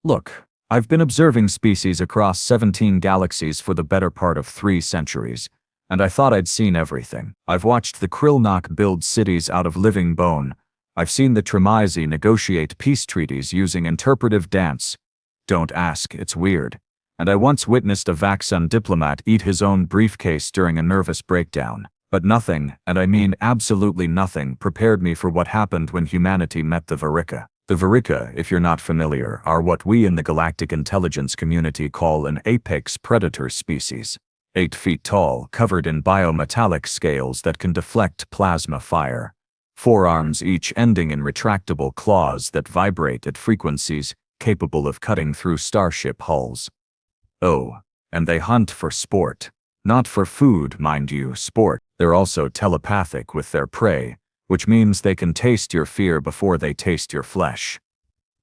Look, I've been observing species across 17 galaxies for the better part of 3 centuries, and I thought I'd seen everything. I've watched the Krillnock build cities out of living bone. I've seen the Tremaizi negotiate peace treaties using interpretive dance. Don't ask, it's weird. And I once witnessed a Vaxxan diplomat eat his own briefcase during a nervous breakdown. But nothing, and I mean absolutely nothing, prepared me for what happened when humanity met the Verikka. The Verikka, if you're not familiar, are what we in the galactic intelligence community call an apex predator species. 8 feet tall, covered in biometallic scales that can deflect plasma fire. 4 arms each ending in retractable claws that vibrate at frequencies capable of cutting through starship hulls. Oh, and they hunt for sport. Not for food, mind you, sport. They're also telepathic with their prey, which means they can taste your fear before they taste your flesh.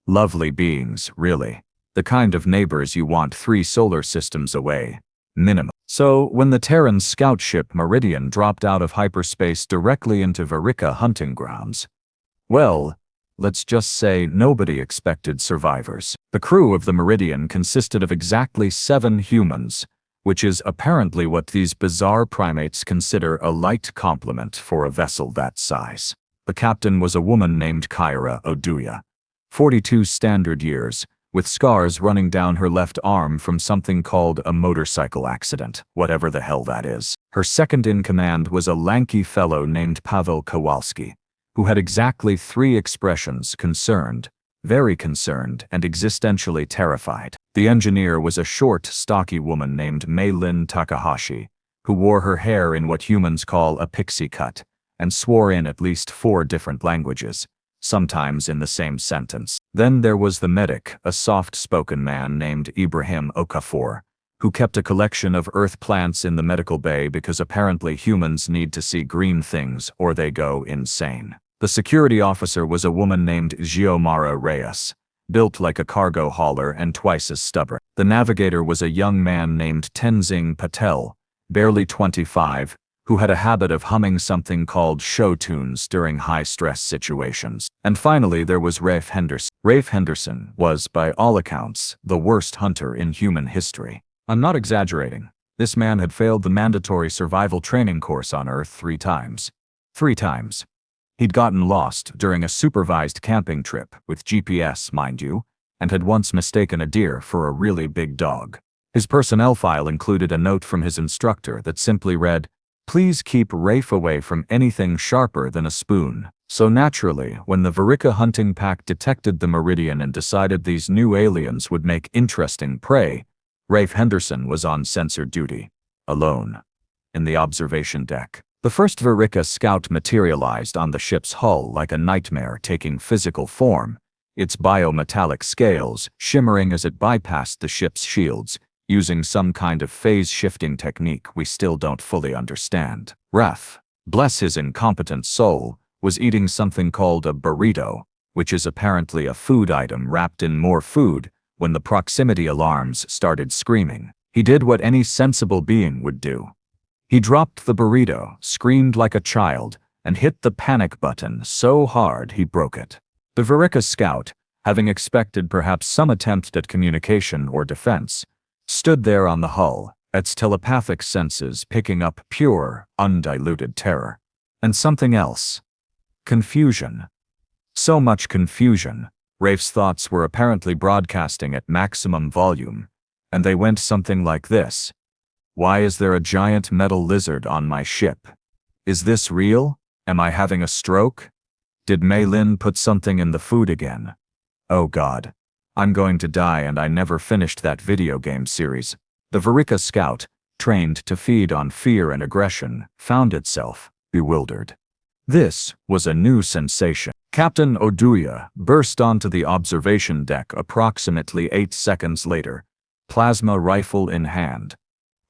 Lovely beings, really. The kind of neighbors you want 3 solar systems away. Minimum. So, when the Terran scout ship Meridian dropped out of hyperspace directly into Verikka hunting grounds, well, let's just say nobody expected survivors. The crew of the Meridian consisted of exactly 7 humans, which is apparently what these bizarre primates consider a light compliment for a vessel that size. The captain was a woman named Kyra Oduya, 42 standard years, with scars running down her left arm from something called a motorcycle accident, whatever the hell that is. Her second in command was a lanky fellow named Pavel Kowalski, who had exactly 3 expressions: concerned, very concerned, and existentially terrified. The engineer was a short, stocky woman named Mei-Lin Takahashi, who wore her hair in what humans call a pixie cut, and swore in at least 4 different languages, sometimes in the same sentence. Then there was the medic, a soft-spoken man named Ibrahim Okafor, who kept a collection of earth plants in the medical bay because apparently humans need to see green things or they go insane. The security officer was a woman named Xiomara Reyes, built like a cargo hauler and twice as stubborn. The navigator was a young man named Tenzing Patel, barely 25, who had a habit of humming something called show tunes during high-stress situations. And finally there was Rafe Henderson. Rafe Henderson was, by all accounts, the worst hunter in human history. I'm not exaggerating. This man had failed the mandatory survival training course on Earth 3 times. 3 times. He'd gotten lost during a supervised camping trip, with GPS, mind you, and had once mistaken a deer for a really big dog. His personnel file included a note from his instructor that simply read, "Please keep Rafe away from anything sharper than a spoon." So naturally, when the Verikka hunting pack detected the Meridian and decided these new aliens would make interesting prey, Rafe Henderson was on sensor duty, alone, in the observation deck. The first Verikka scout materialized on the ship's hull like a nightmare taking physical form, its biometallic scales shimmering as it bypassed the ship's shields, using some kind of phase-shifting technique we still don't fully understand. Rafe, bless his incompetent soul, was eating something called a burrito, which is apparently a food item wrapped in more food, when the proximity alarms started screaming. He did what any sensible being would do. He dropped the burrito, screamed like a child, and hit the panic button so hard he broke it. The Verikka scout, having expected perhaps some attempt at communication or defense, stood there on the hull, its telepathic senses picking up pure, undiluted terror. And something else. Confusion. So much confusion. Rafe's thoughts were apparently broadcasting at maximum volume, and they went something like this. Why is there a giant metal lizard on my ship? Is this real? Am I having a stroke? Did Mei-Lin put something in the food again? Oh God. I'm going to die, and I never finished that video game series. The Verikka scout, trained to feed on fear and aggression, found itself bewildered. This was a new sensation. Captain Oduya burst onto the observation deck approximately 8 seconds later, plasma rifle in hand.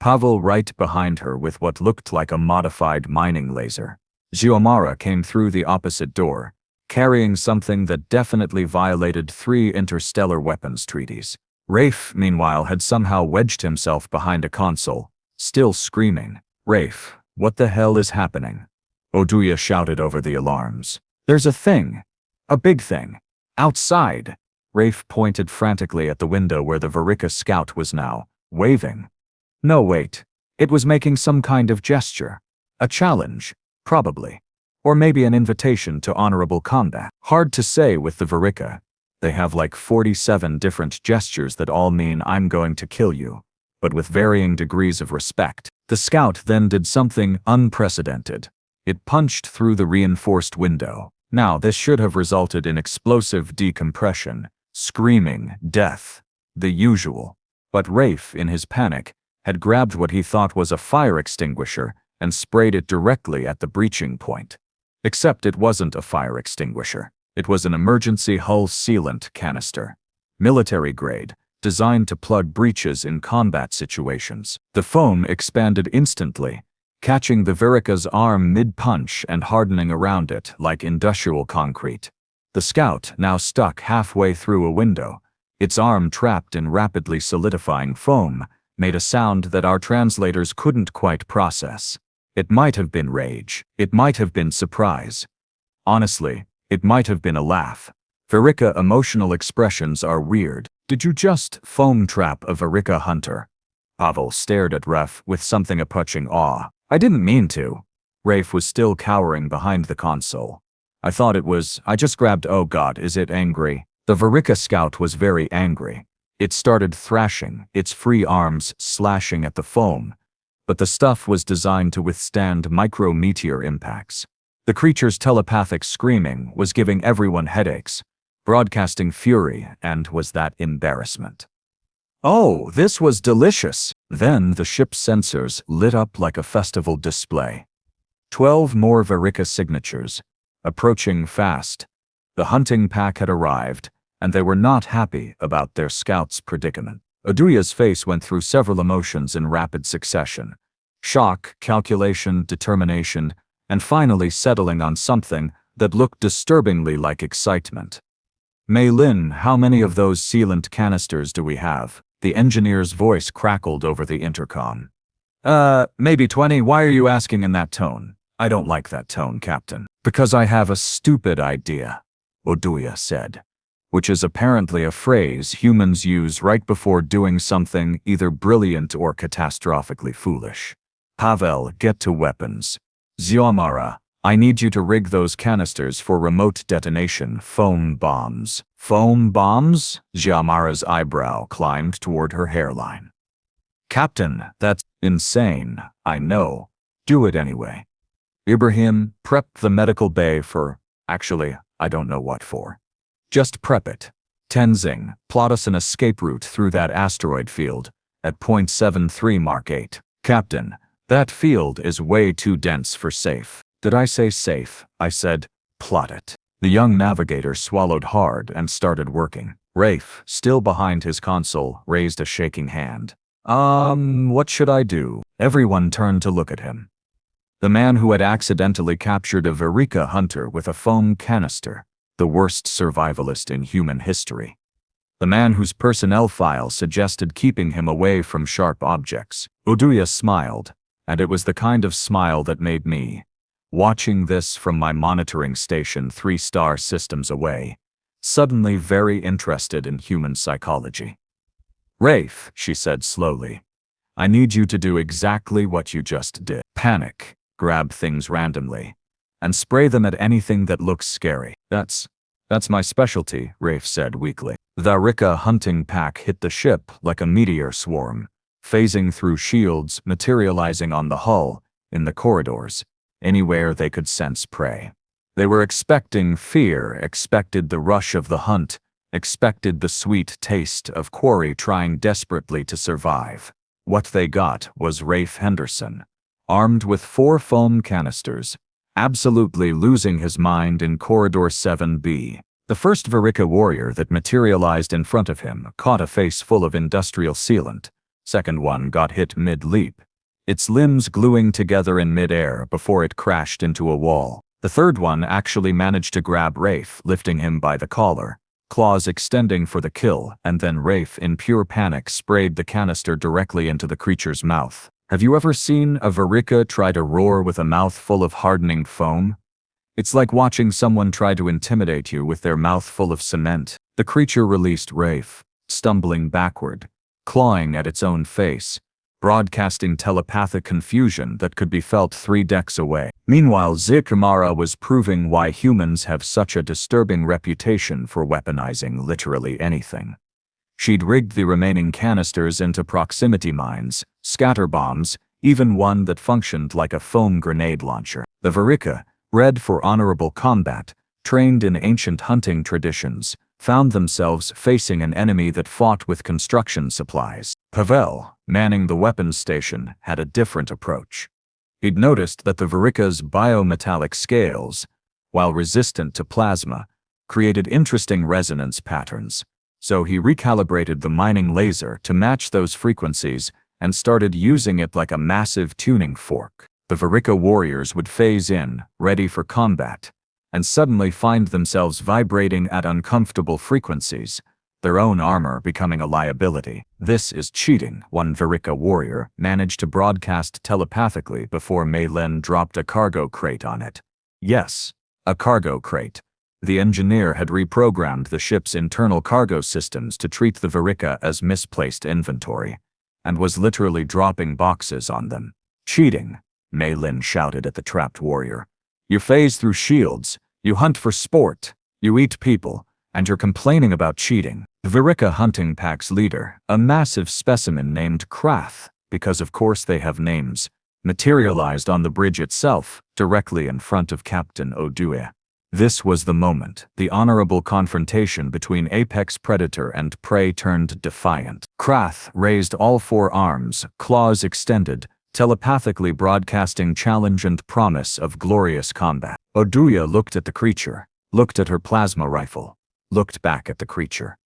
Pavel right behind her with what looked like a modified mining laser. Xiomara came through the opposite door, carrying something that definitely violated 3 interstellar weapons treaties. Rafe, meanwhile, had somehow wedged himself behind a console, still screaming. "Rafe, what the hell is happening?" Oduya shouted over the alarms. "There's a thing. A big thing. Outside. Rafe pointed frantically at the window where the Verikka scout was now, waving. No, wait. It was making some kind of gesture. A challenge, probably. Or maybe an invitation to honorable combat. Hard to say with the Verikka. They have like 47 different gestures that all mean I'm going to kill you, but with varying degrees of respect. The scout then did something unprecedented. It punched through the reinforced window. Now, this should have resulted in explosive decompression, screaming, death, the usual. But Rafe, in his panic, had grabbed what he thought was a fire extinguisher and sprayed it directly at the breaching point. Except it wasn't a fire extinguisher. It was an emergency hull sealant canister. Military grade, designed to plug breaches in combat situations. The foam expanded instantly, catching the Verikka's arm mid-punch and hardening around it like industrial concrete. The scout, now stuck halfway through a window, its arm trapped in rapidly solidifying foam, made a sound that our translators couldn't quite process. It might have been rage. It might have been surprise. Honestly, it might have been a laugh. Verikka emotional expressions are weird. Did you just foam trap a Verikka hunter? Pavel stared at Rafe with something approaching awe. I didn't mean to. Rafe was still cowering behind the console. I thought it was, I just grabbed, oh god, is it angry? The Verikka scout was very angry. It started thrashing, its free arms slashing at the foam. But the stuff was designed to withstand micrometeor impacts. The creature's telepathic screaming was giving everyone headaches, broadcasting fury, and was that embarrassment. Oh, this was delicious. Then the ship's sensors lit up like a festival display. 12 more Verikka signatures, approaching fast. The hunting pack had arrived, and they were not happy about their scout's predicament. Oduya's face went through several emotions in rapid succession. Shock, calculation, determination, and finally settling on something that looked disturbingly like excitement. Mei Lin, how many of those sealant canisters do we have? The engineer's voice crackled over the intercom. Maybe 20. Why are you asking in that tone? I don't like that tone, Captain. Because I have a stupid idea, Oduya said. Which is apparently a phrase humans use right before doing something either brilliant or catastrophically foolish. Pavel, get to weapons. Xiomara, I need you to rig those canisters for remote detonation foam bombs. Foam bombs? Xiomara's eyebrow climbed toward her hairline. Captain, that's insane, I know. Do it anyway. Ibrahim, prep the medical bay for, actually, I don't know what for. Just prep it. Tenzing, plot us an escape route through that asteroid field at .73 Mark 8. Captain, that field is way too dense for safe. Did I say safe? I said, plot it. The young navigator swallowed hard and started working. Rafe, still behind his console, raised a shaking hand. What should I do? Everyone turned to look at him. The man who had accidentally captured a Verikka hunter with a foam canister, the worst survivalist in human history. The man whose personnel file suggested keeping him away from sharp objects. Oduya smiled, and it was the kind of smile that made me, watching this from my monitoring station 3-star systems away, suddenly very interested in human psychology. Rafe, she said slowly, I need you to do exactly what you just did. Panic, grab things randomly, and spray them at anything that looks scary. That's my specialty, Rafe said weakly. The Verikka hunting pack hit the ship like a meteor swarm, phasing through shields, materializing on the hull, in the corridors, anywhere they could sense prey. They were expecting fear, expected the rush of the hunt, expected the sweet taste of quarry trying desperately to survive. What they got was Rafe Henderson, armed with 4 foam canisters, absolutely losing his mind in Corridor 7B. The first Verikka warrior that materialized in front of him caught a face full of industrial sealant. Second one got hit mid-leap, its limbs gluing together in mid-air before it crashed into a wall. The third one actually managed to grab Rafe, lifting him by the collar, claws extending for the kill, and then Rafe, in pure panic, sprayed the canister directly into the creature's mouth. Have you ever seen a Verikka try to roar with a mouth full of hardening foam? It's like watching someone try to intimidate you with their mouth full of cement. The creature released Rafe, stumbling backward, clawing at its own face, broadcasting telepathic confusion that could be felt 3 decks away. Meanwhile, Zikamara was proving why humans have such a disturbing reputation for weaponizing literally anything. She'd rigged the remaining canisters into proximity mines, scatter bombs, even one that functioned like a foam grenade launcher. The Verikka, bred for honorable combat, trained in ancient hunting traditions, found themselves facing an enemy that fought with construction supplies. Pavel, manning the weapons station, had a different approach. He'd noticed that the Verikka's biometallic scales, while resistant to plasma, created interesting resonance patterns. So he recalibrated the mining laser to match those frequencies and started using it like a massive tuning fork. The Verikka warriors would phase in, ready for combat, and suddenly find themselves vibrating at uncomfortable frequencies, their own armor becoming a liability. "This is cheating," one Verikka warrior managed to broadcast telepathically before Mei Lin dropped a cargo crate on it. Yes, a cargo crate. The engineer had reprogrammed the ship's internal cargo systems to treat the Verikka as misplaced inventory, and was literally dropping boxes on them. "Cheating," Mei Lin shouted at the trapped warrior. "You phase through shields, you hunt for sport, you eat people, and you're complaining about cheating." The Verikka hunting pack's leader, a massive specimen named Krath, because of course they have names, materialized on the bridge itself, directly in front of Captain Oduya. This was the moment. The honorable confrontation between apex predator and prey turned defiant. Krath raised all 4 arms, claws extended, telepathically broadcasting challenge and promise of glorious combat. Oduya looked at the creature, looked at her plasma rifle, looked back at the creature.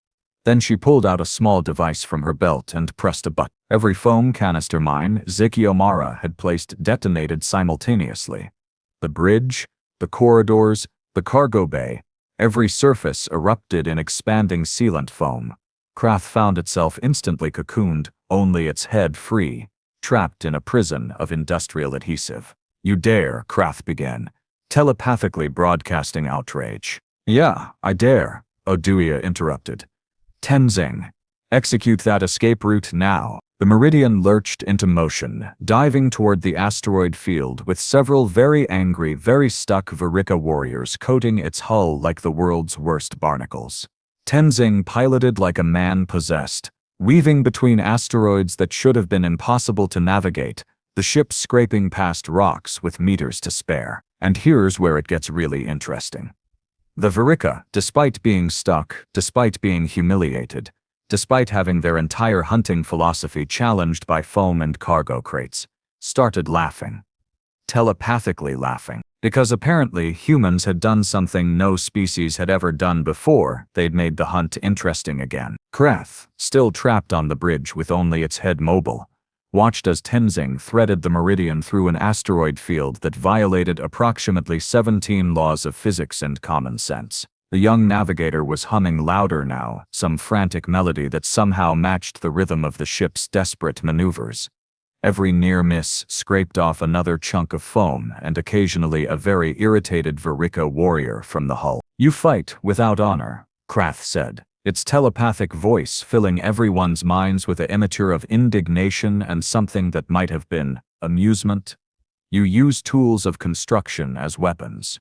Then she pulled out a small device from her belt and pressed a button. Every foam canister mine Zikamara had placed detonated simultaneously. The bridge, the corridors, the cargo bay, every surface erupted in expanding sealant foam. Krath found itself instantly cocooned, only its head free, trapped in a prison of industrial adhesive. "You dare," Krath began, telepathically broadcasting outrage. "Yeah, I dare," Oduya interrupted. "Tenzing, execute that escape route now." The Meridian lurched into motion, diving toward the asteroid field with several very angry, very stuck Verikka warriors coating its hull like the world's worst barnacles. Tenzing piloted like a man possessed, weaving between asteroids that should have been impossible to navigate, the ship scraping past rocks with meters to spare. And here's where it gets really interesting. The Verikka, despite being stuck, despite being humiliated, despite having their entire hunting philosophy challenged by foam and cargo crates, started laughing. Telepathically laughing. Because apparently humans had done something no species had ever done before. They'd made the hunt interesting again. Krath, still trapped on the bridge with only its head mobile, watched as Tenzing threaded the Meridian through an asteroid field that violated approximately 17 laws of physics and common sense. The young navigator was humming louder now, some frantic melody that somehow matched the rhythm of the ship's desperate maneuvers. Every near miss scraped off another chunk of foam and occasionally a very irritated Verikka warrior from the hull. "You fight without honor," Krath said, its telepathic voice filling everyone's minds with an immature of indignation and something that might have been amusement. "You use tools of construction as weapons.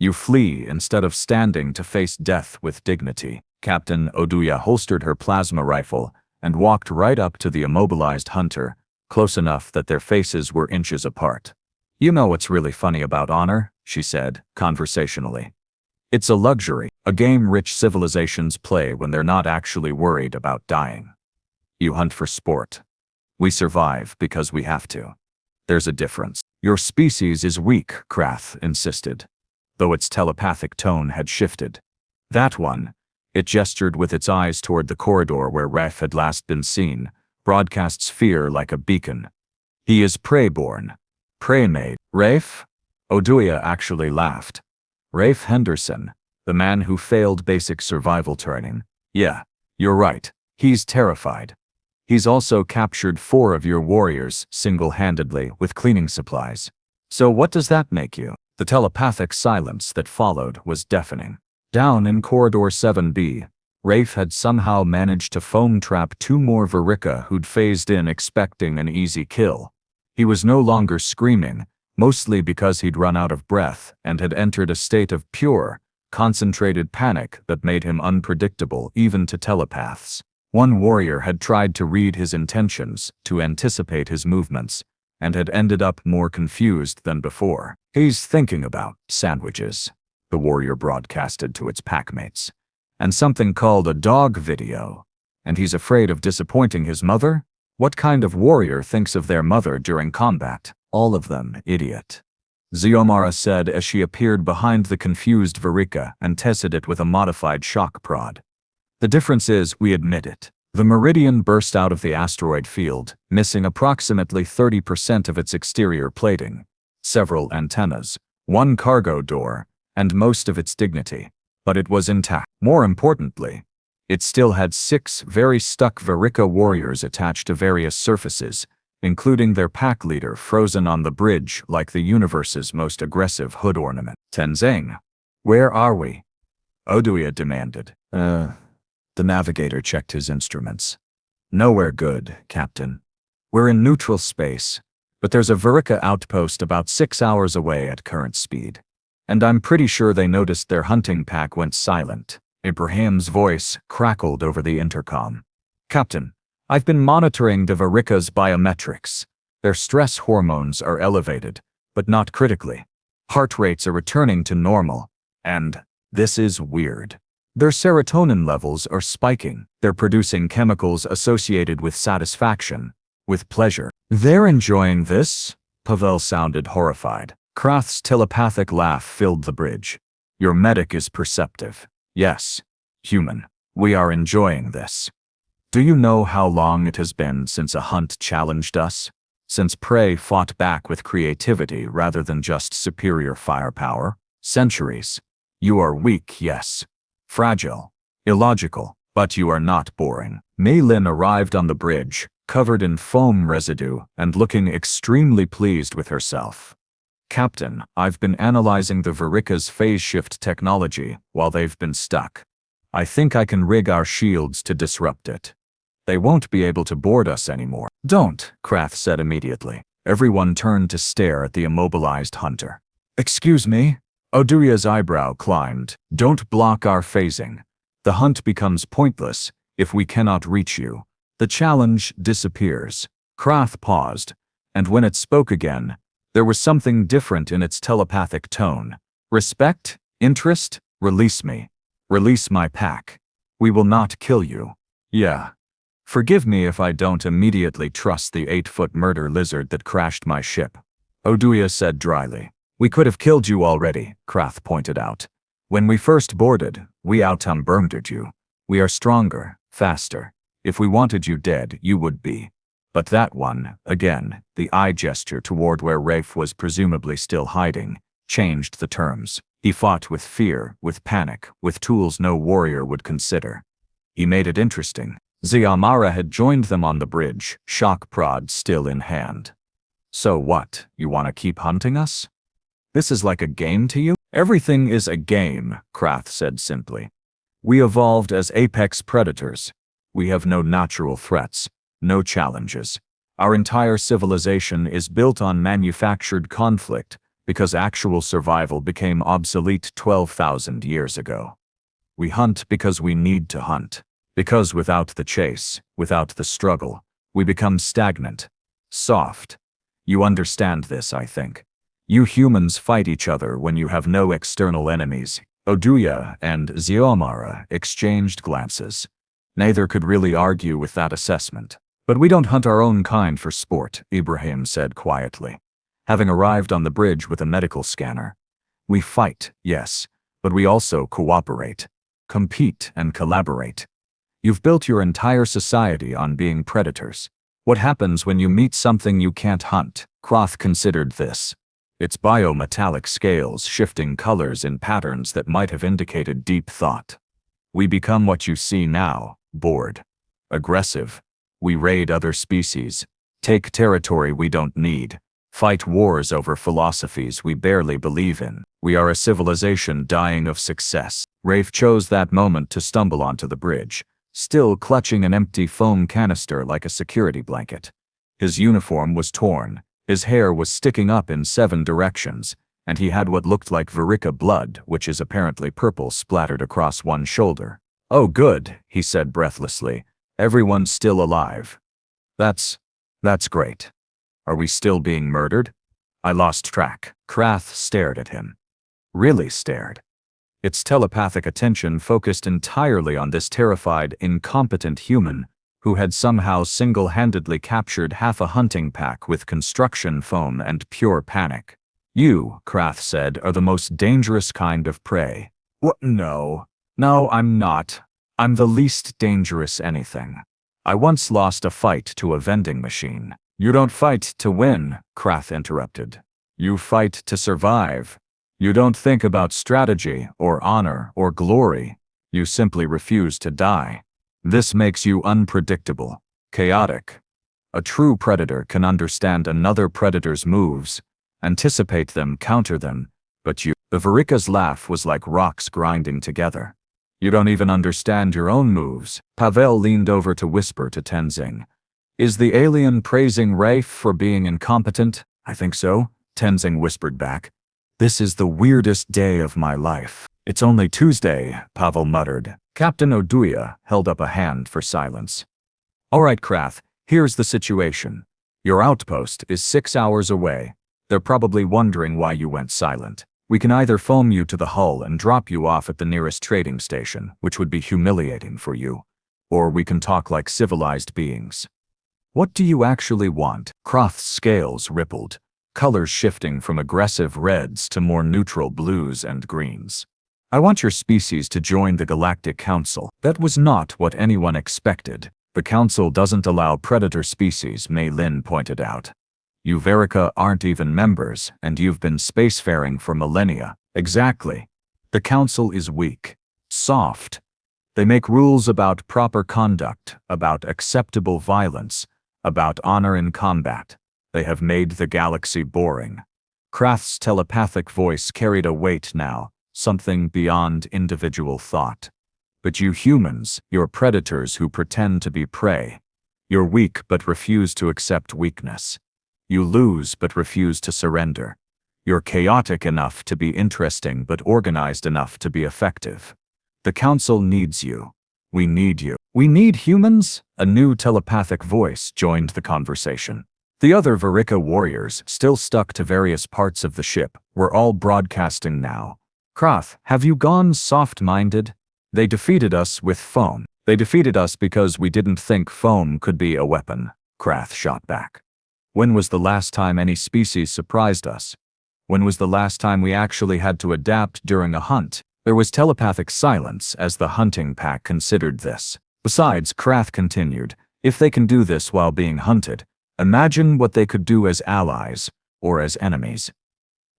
You flee instead of standing to face death with dignity." Captain Oduya holstered her plasma rifle and walked right up to the immobilized hunter, close enough that their faces were inches apart. "You know what's really funny about honor," she said, conversationally. "It's a luxury, a game rich civilizations play when they're not actually worried about dying. You hunt for sport. We survive because we have to. There's a difference." "Your species is weak," Krath insisted, though its telepathic tone had shifted. "That one," it gestured with its eyes toward the corridor where Rafe had last been seen, broadcasts fear like a beacon. "He is prey-born. Prey-made." "Rafe?" Oduya actually laughed. "Rafe Henderson, the man who failed basic survival training. Yeah, you're right. He's terrified. He's also captured 4 of your warriors single-handedly with cleaning supplies. So what does that make you?" The telepathic silence that followed was deafening. Down in Corridor 7B, Rafe had somehow managed to foam trap 2 more Verikka who'd phased in expecting an easy kill. He was no longer screaming, mostly because he'd run out of breath and had entered a state of pure, concentrated panic that made him unpredictable even to telepaths. One warrior had tried to read his intentions, to anticipate his movements, and had ended up more confused than before. "He's thinking about sandwiches," the warrior broadcasted to its packmates. "And something called a dog video. And he's afraid of disappointing his mother? What kind of warrior thinks of their mother during combat? All of them, idiot." Xiomara said as she appeared behind the confused Verikka and tested it with a modified shock prod. "The difference is, we admit it. The Meridian burst out of the asteroid field, missing approximately 30% of its exterior plating, several antennas, 1 cargo door, and most of its dignity. But it was intact. More importantly, it still had 6 very stuck Verikka warriors attached to various surfaces, including their pack leader frozen on the bridge like the universe's most aggressive hood ornament. "Tenzing, where are we?" Oduya demanded. The navigator checked his instruments. "Nowhere good, Captain. We're in neutral space, but there's a Verikka outpost about 6 hours away at current speed. And I'm pretty sure they noticed their hunting pack went silent." Ibrahim's voice crackled over the intercom. "Captain, I've been monitoring the Verikka's biometrics. Their stress hormones are elevated, but not critically. Heart rates are returning to normal, and this is weird. Their serotonin levels are spiking. They're producing chemicals associated with satisfaction, with pleasure." "They're enjoying this?" Pavel sounded horrified. Krath's telepathic laugh filled the bridge. "Your medic is perceptive. Yes, human. We are enjoying this. Do you know how long it has been since a hunt challenged us? Since prey fought back with creativity rather than just superior firepower? Centuries. You are weak, yes. Fragile. Illogical. But you are not boring." Mei Lin arrived on the bridge, covered in foam residue and looking extremely pleased with herself. "Captain, I've been analyzing the Verikka's phase shift technology while they've been stuck. I think I can rig our shields to disrupt it. They won't be able to board us anymore." "Don't," Krath said immediately. Everyone turned to stare at the immobilized hunter. "Excuse me?" Oduya's eyebrow climbed. "Don't block our phasing. The hunt becomes pointless if we cannot reach you. The challenge disappears." Krath paused, and when it spoke again, there was something different in its telepathic tone. "Respect? Interest? Release me. Release my pack. We will not kill you. Yeah. Forgive me if I don't immediately trust the 8-foot murder lizard that crashed my ship," Oduya said dryly. "We could have killed you already," Krath pointed out. "When we first boarded, we outnumbered you. We are stronger, faster. If we wanted you dead, you would be. But that one, again, the eye gesture toward where Rafe was presumably still hiding, changed the terms. He fought with fear, with panic, with tools no warrior would consider. He made it interesting. Xiomara had joined them on the bridge, shock prod still in hand. "So what, you want to keep hunting us? This is like a game to you?" "Everything is a game," Krath said simply. "We evolved as apex predators. We have no natural threats, no challenges. Our entire civilization is built on manufactured conflict because actual survival became obsolete 12,000 years ago. We hunt because we need to hunt. Because without the chase, without the struggle, we become stagnant, soft. You understand this, I think. You humans fight each other when you have no external enemies." Oduya and Xiomara exchanged glances. Neither could really argue with that assessment. "But we don't hunt our own kind for sport," Ibrahim said quietly, having arrived on the bridge with a medical scanner. "We fight, yes, but we also cooperate, compete and collaborate. You've built your entire society on being predators. What happens when you meet something you can't hunt?" Krath considered this. Its biometallic scales shifting colors in patterns that might have indicated deep thought. "We become what you see now, bored. Aggressive. We raid other species, take territory we don't need, Fight wars over philosophies we barely believe in. We are a civilization dying of success. Rafe chose that moment to stumble onto the bridge, still clutching an empty foam canister like a security blanket. His uniform was torn, his hair was sticking up in 7 directions, and he had what looked like Verikka blood, which is apparently purple, splattered across one shoulder. "Oh good," he said breathlessly. "Everyone's still alive." That's great. Are we still being murdered?" I lost track. Krath stared at him. Really stared. Its telepathic attention focused entirely on this terrified, incompetent human who had somehow single-handedly captured half a hunting pack with construction foam and pure panic. "You," Krath said, "are the most dangerous kind of prey." "What? No, I'm not. I'm the least dangerous anything. I once lost a fight to a vending machine." "You don't fight to win," Krath interrupted. "You fight to survive. You don't think about strategy or honor or glory. You simply refuse to die. This makes you unpredictable, chaotic. A true predator can understand another predator's moves, anticipate them, counter them, but you..." The Verikka's laugh was like rocks grinding together. "You don't even understand your own moves." Pavel leaned over to whisper to Tenzing. "Is the alien praising Rafe for being incompetent?" "I think so," Tenzing whispered back. "This is the weirdest day of my life." "It's only Tuesday," Pavel muttered. Captain Oduya held up a hand for silence. "All right, Krath, here's the situation. Your outpost is 6 hours away. They're probably wondering why you went silent. We can either foam you to the hull and drop you off at the nearest trading station, which would be humiliating for you, or we can talk like civilized beings. What do you actually want?" Krath's scales rippled, colors shifting from aggressive reds to more neutral blues and greens. "I want your species to join the Galactic Council." That was not what anyone expected. "The Council doesn't allow predator species," Mei Lin pointed out. "You Verikka aren't even members, and you've been spacefaring for millennia." "Exactly. The Council is weak, soft. They make rules about proper conduct, about acceptable violence, about honor in combat. They have made the galaxy boring." Krath's telepathic voice carried a weight now, something beyond individual thought. "But you humans, you're predators who pretend to be prey. You're weak but refuse to accept weakness. You lose but refuse to surrender. You're chaotic enough to be interesting but organized enough to be effective. The Council needs you. We need you." "We need humans?" A new telepathic voice joined the conversation. The other Verikka warriors, still stuck to various parts of the ship, were all broadcasting now. "Krath, have you gone soft-minded? They defeated us with foam. They defeated us because we didn't think foam could be a weapon," Krath shot back. "When was the last time any species surprised us? When was the last time we actually had to adapt during a hunt?" There was telepathic silence as the hunting pack considered this. "Besides," Krath continued, "if they can do this while being hunted, imagine what they could do as allies, or as enemies.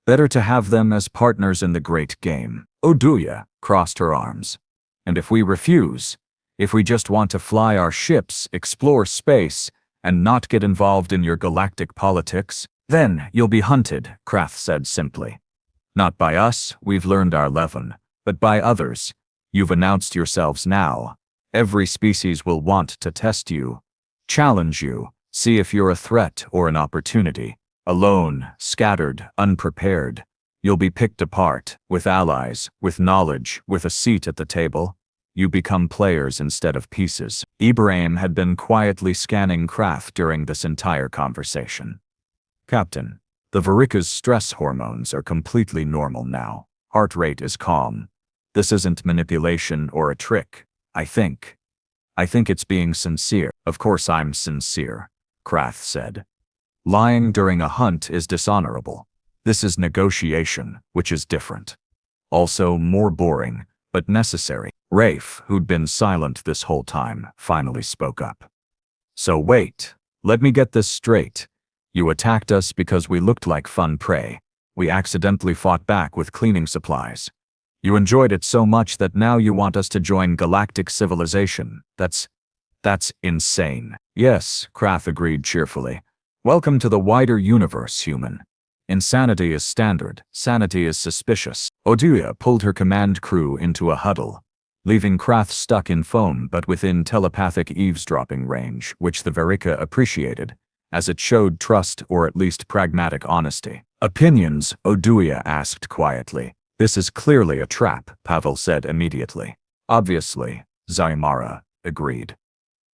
Better to have them as partners in the great game." Oduya crossed her arms. "And if we refuse, if we just want to fly our ships, explore space, and not get involved in your galactic politics, then you'll be hunted," Krath said simply. "Not by us, we've learned our lesson, but by others. You've announced yourselves now. Every species will want to test you, challenge you, see if you're a threat or an opportunity. Alone, scattered, unprepared. You'll be picked apart, with allies, with knowledge, with a seat at the table. You become players instead of pieces." Ibrahim had been quietly scanning Krath during this entire conversation. "Captain, the Verikka's stress hormones are completely normal now. Heart rate is calm. This isn't manipulation or a trick. I think it's being sincere." "Of course I'm sincere," Krath said. "Lying during a hunt is dishonorable. This is negotiation, which is different. Also more boring, but necessary." Rafe, who'd been silent this whole time, finally spoke up. "So wait, let me get this straight. You attacked us because we looked like fun prey. We accidentally fought back with cleaning supplies. You enjoyed it so much that now you want us to join galactic civilization. That's insane." "Yes," Krath agreed cheerfully. Welcome to the wider universe, human. Insanity is standard, sanity is suspicious. Oduya pulled her command crew into a huddle, leaving Krath stuck in foam but within telepathic eavesdropping range, which the Verikka appreciated, as it showed trust or at least pragmatic honesty. Opinions, Oduya asked quietly. This is clearly a trap, Pavel said immediately. Obviously, Zaimara agreed.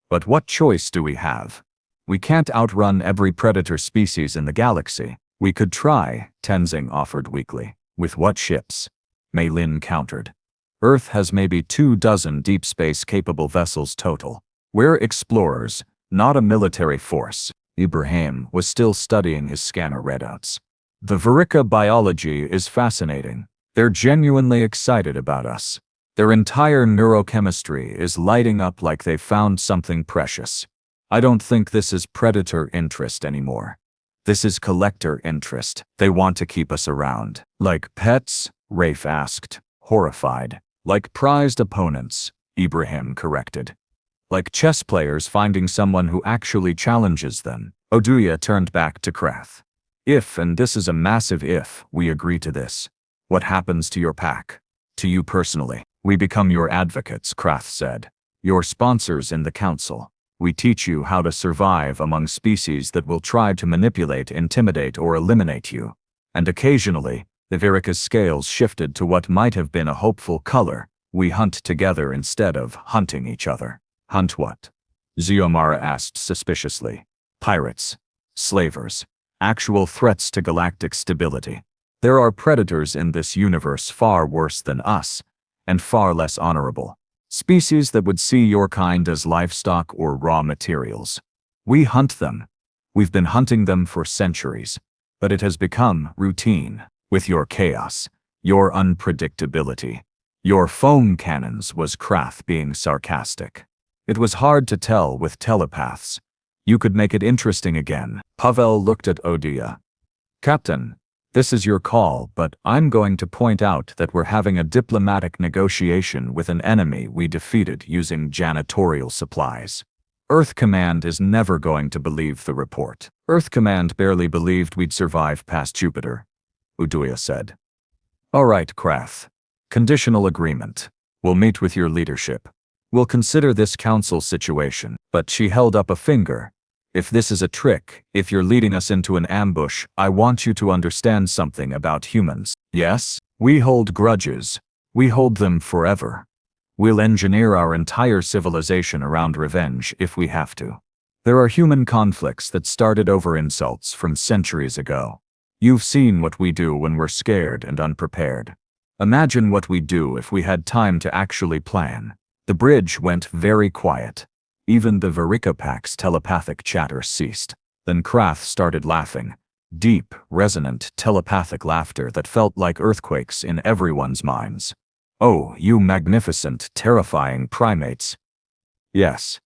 But what choice do we have? We can't outrun every predator species in the galaxy. We could try, Tenzing offered weakly. With what ships? Mei Lin countered. Earth has maybe 24 deep space-capable vessels total. We're explorers, not a military force. Ibrahim was still studying his scanner readouts. The Verikka biology is fascinating. They're genuinely excited about us. Their entire neurochemistry is lighting up like they found something precious. I don't think this is predator interest anymore. This is collector interest. They want to keep us around. Like pets? Rafe asked, horrified. Like prized opponents, Ibrahim corrected. Like chess players finding someone who actually challenges them. Oduya turned back to Krath. If, and this is a massive if, we agree to this, what happens to your pack? To you personally. We become your advocates, Krath said. Your sponsors in the council. We teach you how to survive among species that will try to manipulate, intimidate, or eliminate you. And occasionally, the Verikka's scales shifted to what might have been a hopeful color. We hunt together instead of hunting each other. Hunt what? Xiomara asked suspiciously. Pirates. Slavers. Actual threats to galactic stability. There are predators in this universe far worse than us, and far less honorable. Species that would see your kind as livestock or raw materials. We hunt them. We've been hunting them for centuries, but it has become routine. With your chaos, your unpredictability, your foam cannons, was Krath being sarcastic. It was hard to tell with telepaths. You could make it interesting again. Pavel looked at Oduya. Captain, this is your call, but I'm going to point out that we're having a diplomatic negotiation with an enemy we defeated using janitorial supplies. Earth Command is never going to believe the report. Earth Command barely believed we'd survive past Jupiter, Oduya said. All right, Krath. Conditional agreement. We'll meet with your leadership. We'll consider this council situation. But she held up a finger. If this is a trick, if you're leading us into an ambush, I want you to understand something about humans. Yes, we hold grudges. We hold them forever. We'll engineer our entire civilization around revenge if we have to. There are human conflicts that started over insults from centuries ago. You've seen what we do when we're scared and unprepared. Imagine what we'd do if we had time to actually plan. The bridge went very quiet. Even the Verikka pack's telepathic chatter ceased. Then Krath started laughing. Deep, resonant, telepathic laughter that felt like earthquakes in everyone's minds. Oh, you magnificent, terrifying primates. Yes,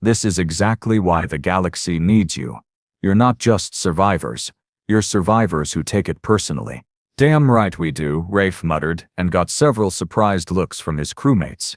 this is exactly why the galaxy needs you. You're not just survivors. You're survivors who take it personally. Damn right we do, Rafe muttered, and got several surprised looks from his crewmates.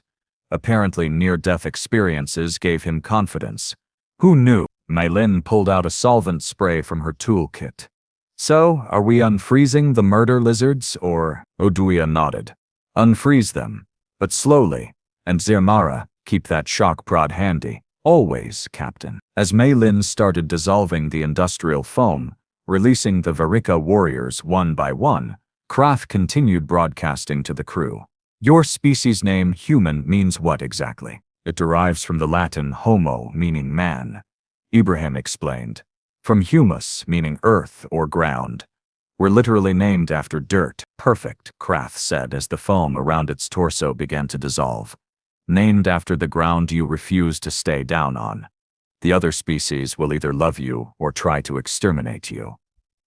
Apparently near-death experiences gave him confidence. Who knew? Mei Lin pulled out a solvent spray from her toolkit. So, are we unfreezing the murder lizards, or? Oduya nodded. Unfreeze them, but slowly. And Zirmara, keep that shock prod handy. Always, Captain. As Mei Lin started dissolving the industrial foam, releasing the Verikka warriors one by one, Krath continued broadcasting to the crew. Your species name, human, means what exactly? It derives from the Latin homo, meaning man. Ibrahim explained. From humus, meaning earth or ground. We're literally named after dirt. Perfect, Krath said as the foam around its torso began to dissolve. Named after the ground you refuse to stay down on. The other species will either love you or try to exterminate you.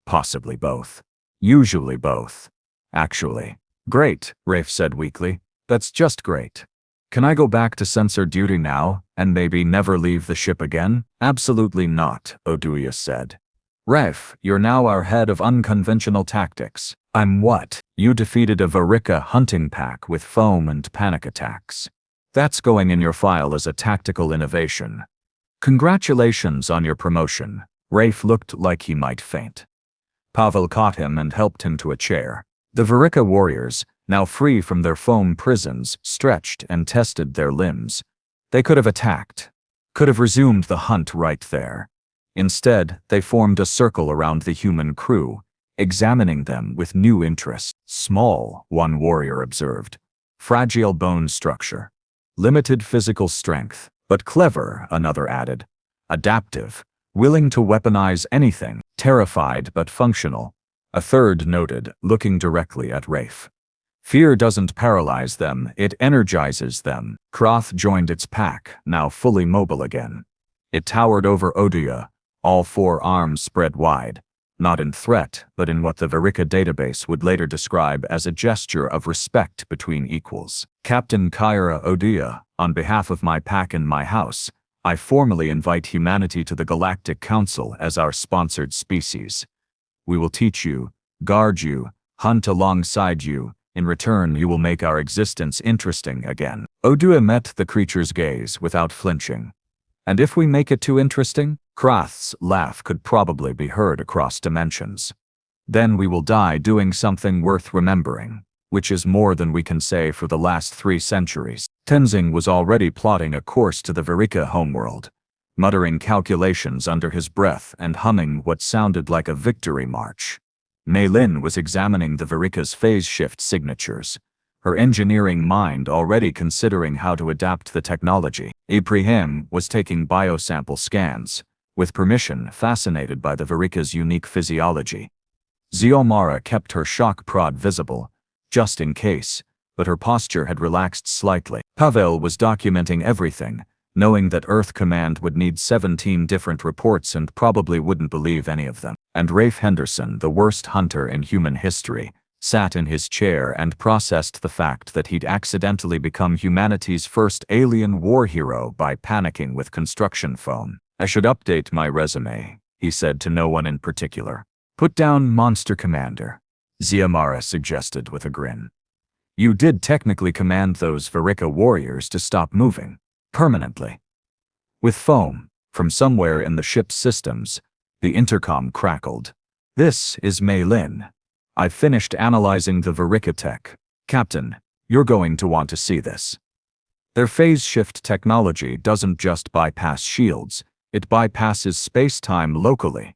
Possibly both. Usually both. Actually. Great, Rafe said weakly. That's just great. Can I go back to sensor duty now, and maybe never leave the ship again? Absolutely not, Oduya said. Rafe, you're now our head of unconventional tactics. I'm what? You defeated a Verikka hunting pack with foam and panic attacks. That's going in your file as a tactical innovation. Congratulations on your promotion. Rafe looked like he might faint. Pavel caught him and helped him to a chair. The Verikka warriors, now free from their foam prisons, stretched and tested their limbs. They could have attacked, could have resumed the hunt right there. Instead, they formed a circle around the human crew, examining them with new interest. Small, one warrior observed. Fragile bone structure. Limited physical strength, but clever, another added. Adaptive, willing to weaponize anything, terrified but functional. A third noted, looking directly at Rafe. Fear doesn't paralyze them, it energizes them. Kroth joined its pack, now fully mobile again. It towered over Odia, all four arms spread wide. Not in threat, but in what the Verikka database would later describe as a gesture of respect between equals. Captain Kyra Odia, on behalf of my pack and my house, I formally invite humanity to the Galactic Council as our sponsored species. We will teach you, guard you, hunt alongside you. In return, you will make our existence interesting again. Odia met the creature's gaze without flinching. And if we make it too interesting? Kroth's laugh could probably be heard across dimensions. Then we will die doing something worth remembering, which is more than we can say for the last 3 centuries. Tenzing was already plotting a course to the Verikka homeworld, muttering calculations under his breath and humming what sounded like a victory march. Mei Lin was examining the Verikka's phase shift signatures, her engineering mind already considering how to adapt the technology. Ibrahim was taking biosample scans, with permission fascinated by the Verikka's unique physiology. Xiomara kept her shock prod visible, just in case, but her posture had relaxed slightly. Pavel was documenting everything, knowing that Earth Command would need 17 different reports and probably wouldn't believe any of them. And Rafe Henderson, the worst hunter in human history, sat in his chair and processed the fact that he'd accidentally become humanity's first alien war hero by panicking with construction foam. I should update my resume, he said to no one in particular. Put down Monster Commander, Xiomara suggested with a grin. You did technically command those Verikka warriors to stop moving, permanently. With foam, from somewhere in the ship's systems, the intercom crackled. This is Mei Lin. I've finished analyzing the Verikka tech. Captain, you're going to want to see this. Their phase shift technology doesn't just bypass shields, it bypasses space-time locally.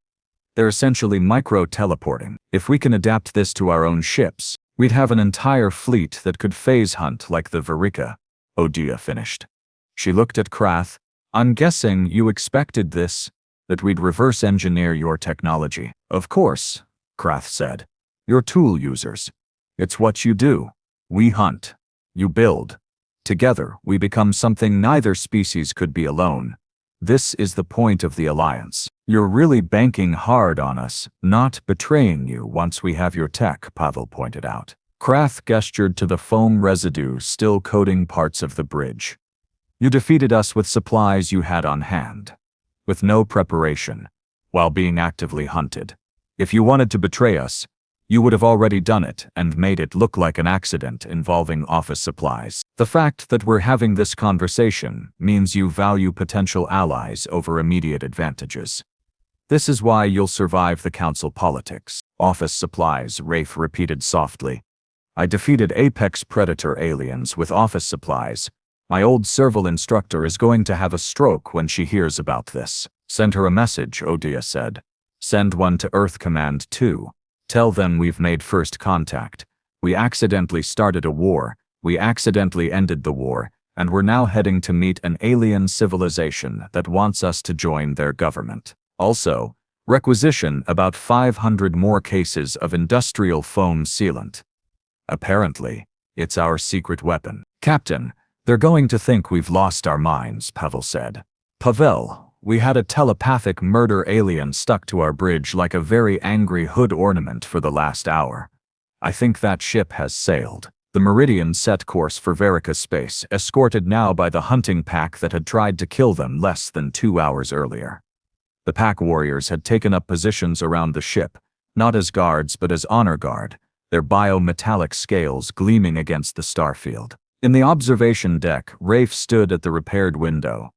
They're essentially micro-teleporting. If we can adapt this to our own ships, we'd have an entire fleet that could phase hunt like the Verikka, Odia finished. She looked at Kroth. I'm guessing you expected this, that we'd reverse engineer your technology. Of course, Kroth said. You're tool users. It's what you do. We hunt. You build. Together, we become something neither species could be alone. This is the point of the alliance. You're really banking hard on us, not betraying you once we have your tech, Pavel pointed out. Kroth gestured to the foam residue still coating parts of the bridge. You defeated us with supplies you had on hand, with no preparation, while being actively hunted. If you wanted to betray us, you would have already done it and made it look like an accident involving office supplies. The fact that we're having this conversation means you value potential allies over immediate advantages. This is why you'll survive the council politics. Office supplies, Rafe repeated softly. I defeated apex predator aliens with office supplies. My old Serval instructor is going to have a stroke when she hears about this. Send her a message, Odia said. Send one to Earth Command too. Tell them we've made first contact. We accidentally started a war, we accidentally ended the war, and we're now heading to meet an alien civilization that wants us to join their government. Also, requisition about 500 more cases of industrial foam sealant. Apparently, it's our secret weapon. Captain, they're going to think we've lost our minds, Pavel said. Pavel, we had a telepathic murder alien stuck to our bridge like a very angry hood ornament for the last hour. I think that ship has sailed. The Meridian set course for Verikka space, escorted now by the hunting pack that had tried to kill them less than 2 hours earlier. The pack warriors had taken up positions around the ship, not as guards but as honor guard, their biometallic scales gleaming against the starfield. In the observation deck, Rafe stood at the repaired window.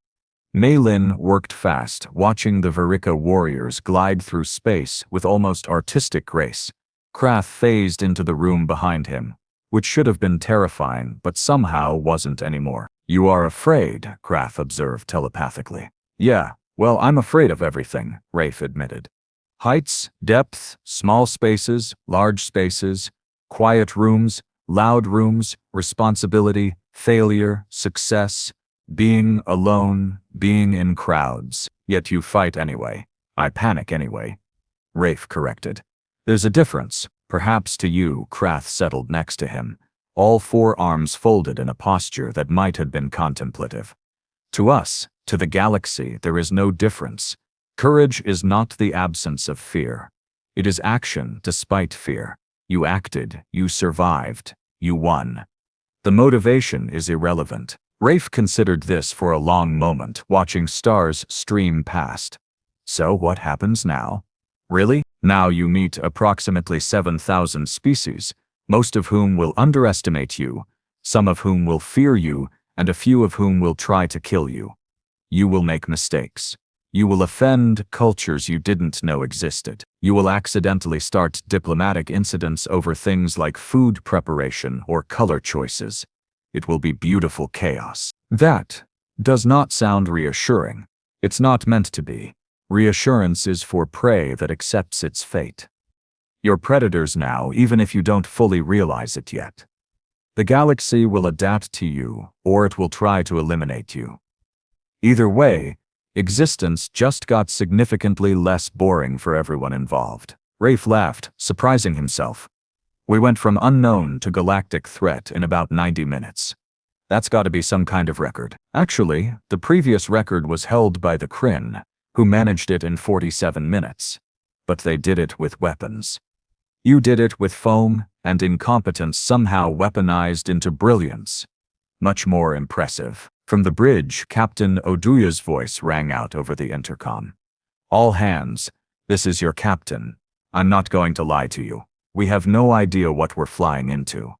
Maylin worked fast, watching the Verikka warriors glide through space with almost artistic grace. Krath phased into the room behind him, which should have been terrifying but somehow wasn't anymore. "You are afraid," Krath observed telepathically. "Yeah, well, I'm afraid of everything," Rafe admitted. "Heights, depth, small spaces, large spaces, quiet rooms, loud rooms, responsibility, failure, success, being alone, being in crowds. Yet you fight anyway. I panic anyway," Rafe corrected. "There's a difference. Perhaps to you," Krath settled next to him, all four arms folded in a posture that might have been contemplative. "To us, to the galaxy, there is no difference. Courage is not the absence of fear. It is action despite fear. You acted, you survived, you won. The motivation is irrelevant." Rafe considered this for a long moment, watching stars stream past. "So what happens now?" "Really? Now you meet approximately 7,000 species, most of whom will underestimate you, some of whom will fear you, and a few of whom will try to kill you. You will make mistakes. You will offend cultures you didn't know existed. You will accidentally start diplomatic incidents over things like food preparation or color choices. It will be beautiful chaos." That does not sound reassuring. It's not meant to be. Reassurance is for prey that accepts its fate. You're predators now, even if you don't fully realize it yet. The galaxy will adapt to you, or it will try to eliminate you. Either way, existence just got significantly less boring for everyone involved. Rafe laughed, surprising himself. "We went from unknown to galactic threat in about 90 minutes. That's got to be some kind of record." Actually, the previous record was held by the Kryn, who managed it in 47 minutes. But they did it with weapons. You did it with foam, and incompetence somehow weaponized into brilliance. Much more impressive. From the bridge, Captain Oduya's voice rang out over the intercom. "All hands, this is your captain. I'm not going to lie to you. We have no idea what we're flying into.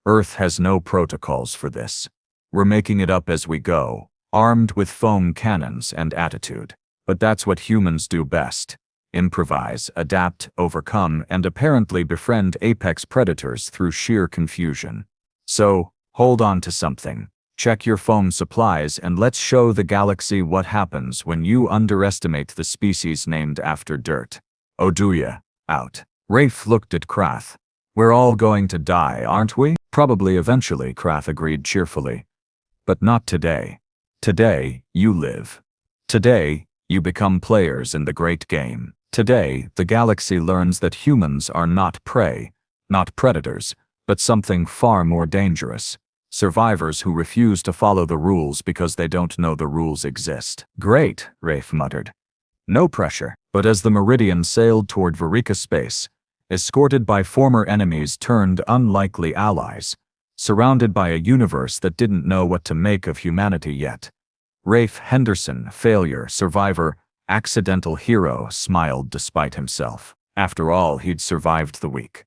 Earth has no protocols for this. We're making it up as we go, armed with foam cannons and attitude. But that's what humans do best. Improvise, adapt, overcome, and apparently befriend apex predators through sheer confusion. So, hold on to something. Check your foam supplies and let's show the galaxy what happens when you underestimate the species named after dirt. Oduya, out." Rafe looked at Krath. "We're all going to die, aren't we?" "Probably eventually," Krath agreed cheerfully. "But not today. Today, you live. Today, you become players in the great game. Today, the galaxy learns that humans are not prey, not predators, but something far more dangerous. Survivors who refuse to follow the rules because they don't know the rules exist." "Great," Rafe muttered. "No pressure." But as the Meridian sailed toward Verikka space, escorted by former enemies turned unlikely allies, surrounded by a universe that didn't know what to make of humanity yet, Rafe Henderson, failure, survivor, accidental hero, smiled despite himself. After all, he'd survived the week.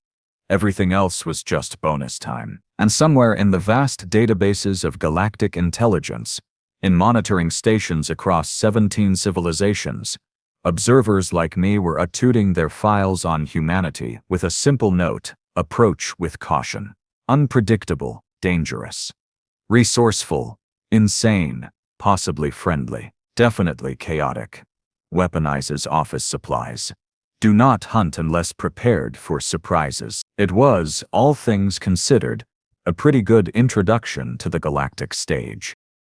Everything else was just bonus time. And somewhere in the vast databases of galactic intelligence, in monitoring stations across 17 civilizations, observers like me were attuning their files on humanity with a simple note: approach with caution. Unpredictable, dangerous. Resourceful, insane, possibly friendly, definitely chaotic. Weaponizes office supplies. Do not hunt unless prepared for surprises. It was, all things considered, a pretty good introduction to the galactic stage.